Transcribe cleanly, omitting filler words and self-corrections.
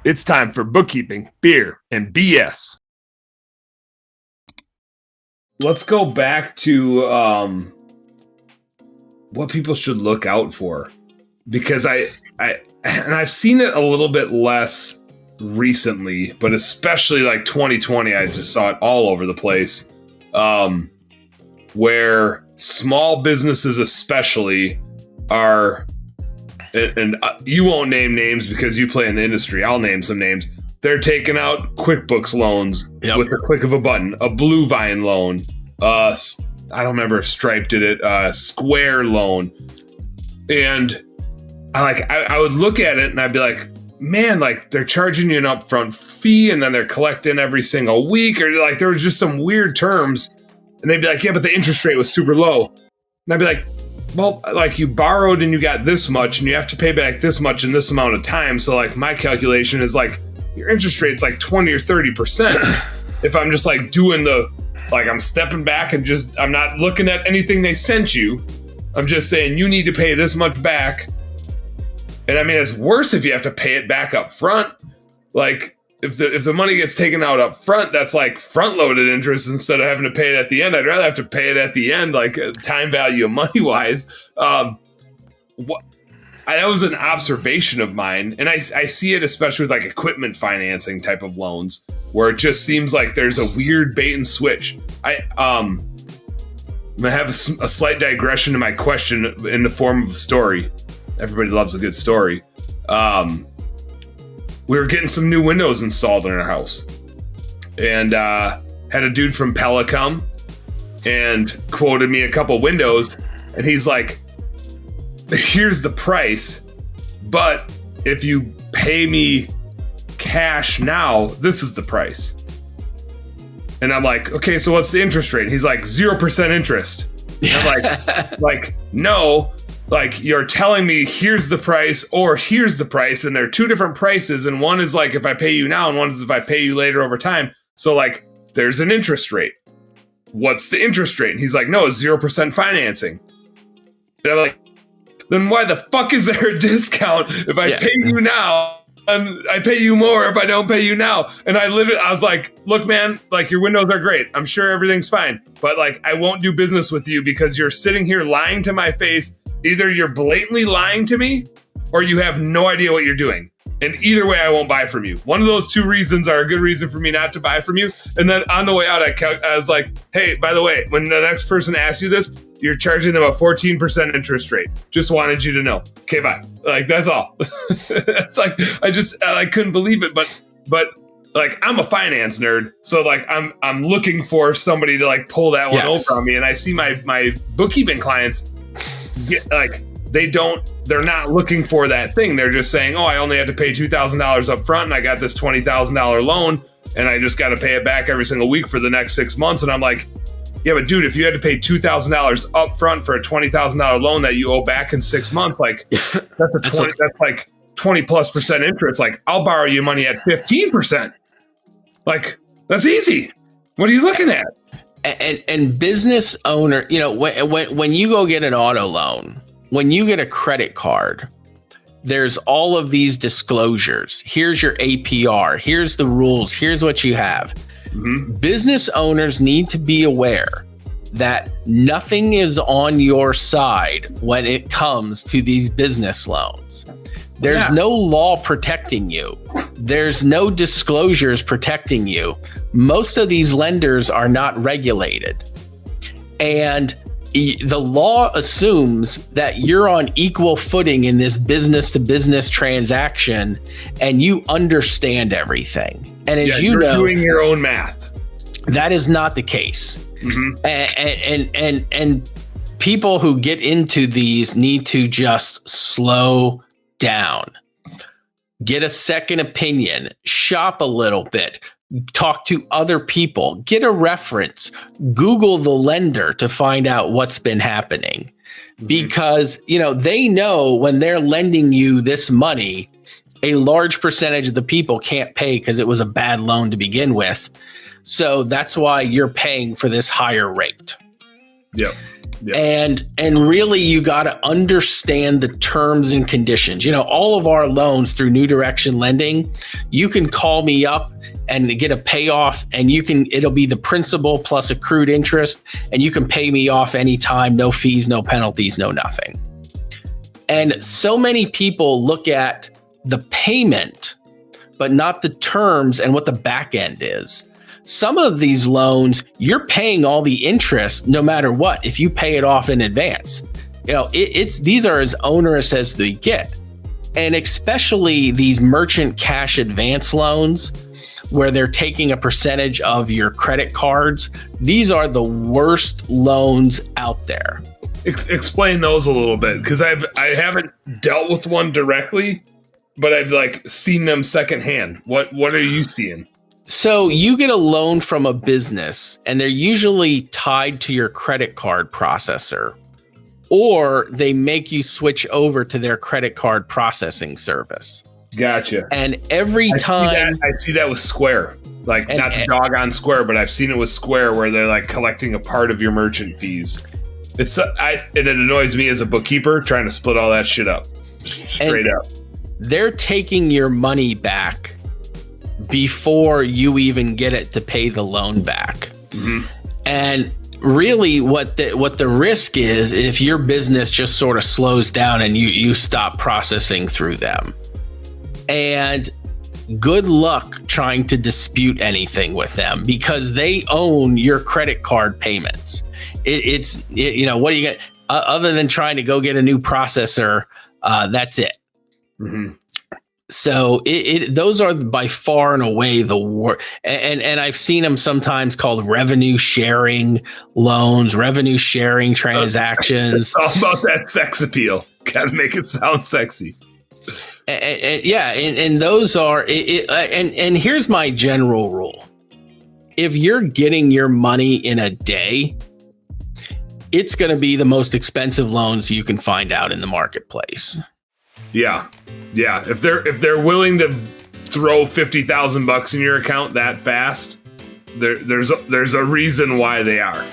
It's time for bookkeeping, beer, and BS. Let's go back to what people should look out for, because I've seen it a little bit less recently, but especially like 2020, I just saw it all over the place, where small businesses especially are, and you won't name names because you play in the industry. I'll name some names. They're taking out QuickBooks loans with the click of a button, a Blue Vine loan. I don't remember if Stripe did it, Square loan. And I would look at it and I'd be like, man, like they're charging you an upfront fee and then they're collecting every single week, or like there was just some weird terms. And they'd be like, yeah, but the interest rate was super low. And I'd be like, well, like you borrowed and you got this much and you have to pay back this much in this amount of time. So like my calculation is like your interest rate's like 20 or 30%. If I'm just like doing I'm stepping back and I'm not looking at anything they sent you. I'm just saying you need to pay this much back. And I mean, it's worse if you have to pay it back up front. Like if the money gets taken out up front, that's like front loaded interest instead of having to pay it at the end. I'd rather have to pay it at the end, like time value of money wise. That was an observation of mine. And I see it especially with like equipment financing type of loans, where it just seems like there's a weird bait and switch. I'm gonna have a slight digression to my question in the form of a story. Everybody loves a good story. We were getting some new windows installed in our house, and had a dude from Pella come and quoted me a couple windows, and he's like, here's the price, but if you pay me cash now, this is the price. And I'm like, okay, so what's the interest rate? He's like, 0% interest. And I'm like, no. Like, you're telling me here's the price or here's the price, and they're two different prices, and one is like if I pay you now and one is if I pay you later over time. So like there's an interest rate. What's the interest rate? And he's like, no, it's 0% financing. And I'm like, then why the fuck is there a discount if I pay you now and I pay you more if I don't pay you now? And I was like, look, man, like your windows are great. I'm sure everything's fine, but like I won't do business with you because you're sitting here lying to my face. Either you're blatantly lying to me or you have no idea what you're doing. And either way, I won't buy from you. One of those two reasons are a good reason for me not to buy from you. And then on the way out, I was like, hey, by the way, when the next person asks you this, you're charging them a 14% interest rate. Just wanted you to know. Okay, bye. Like, that's all. It's like, I couldn't believe it. But like, I'm a finance nerd. So like, I'm looking for somebody to like pull that one over on me. And I see my bookkeeping clients they're not looking for that thing. They're just saying, oh, I only had to pay $2,000 up front and I got this $20,000 loan and I just got to pay it back every single week for the next 6 months. And I'm like, yeah, but dude, if you had to pay $2,000 up front for a $20,000 loan that you owe back in 6 months, like that's like 20+% interest. Like, I'll borrow you money at 15%. Like, that's easy. What are you looking at? And business owner, you know, when you go get an auto loan, when you get a credit card, there's all of these disclosures. Here's your APR. Here's the rules. Here's what you have. Mm-hmm. Business owners need to be aware that nothing is on your side when it comes to these business loans. There's no law protecting you. There's no disclosures protecting you. Most of these lenders are not regulated. And the law assumes that you're on equal footing in this business-to-business transaction and you understand everything. And as you know, you're doing your own math. That is not the case. Mm-hmm. And people who get into these need to just slow down, get a second opinion, shop a little bit, talk to other people, get a reference, Google the lender to find out what's been happening. Because, you know, they know when they're lending you this money, a large percentage of the people can't pay because it was a bad loan to begin with. So that's why you're paying for this higher rate. Yep. Yeah. And really you got to understand the terms and conditions. All of our loans through New Direction Lending, you can call me up and get a payoff, and it'll be the principal plus accrued interest, and you can pay me off anytime, no fees, no penalties, no nothing. And so many people look at the payment, but not the terms and what the back end is. Some of these loans, you're paying all the interest no matter what if you pay it off in advance. These are as onerous as they get. And especially these merchant cash advance loans where they're taking a percentage of your credit cards. These are the worst loans out there. Explain those a little bit, because I haven't dealt with one directly, but I've seen them secondhand. What are you seeing? So you get a loan from a business, and they're usually tied to your credit card processor, or they make you switch over to their credit card processing service. Gotcha. And every time I see that with Square, not to dog on Square, but I've seen it with Square where they're collecting a part of your merchant fees. It annoys me as a bookkeeper trying to split all that shit up straight up. They're taking your money back before you even get it to pay the loan back. Mm-hmm. And really what the risk is if your business just sort of slows down and you stop processing through them. And good luck trying to dispute anything with them, because they own your credit card payments. What do you get other than trying to go get a new processor? That's it. Mm-hmm. So those are by far and away the worst. And I've seen them sometimes called revenue sharing loans, revenue sharing transactions. It's all about that sex appeal. Got to make it sound sexy. And those are and here's my general rule. If you're getting your money in a day, it's going to be the most expensive loans you can find out in the marketplace. Yeah. If they're willing to throw $50,000 in your account that fast, there's a reason why they are.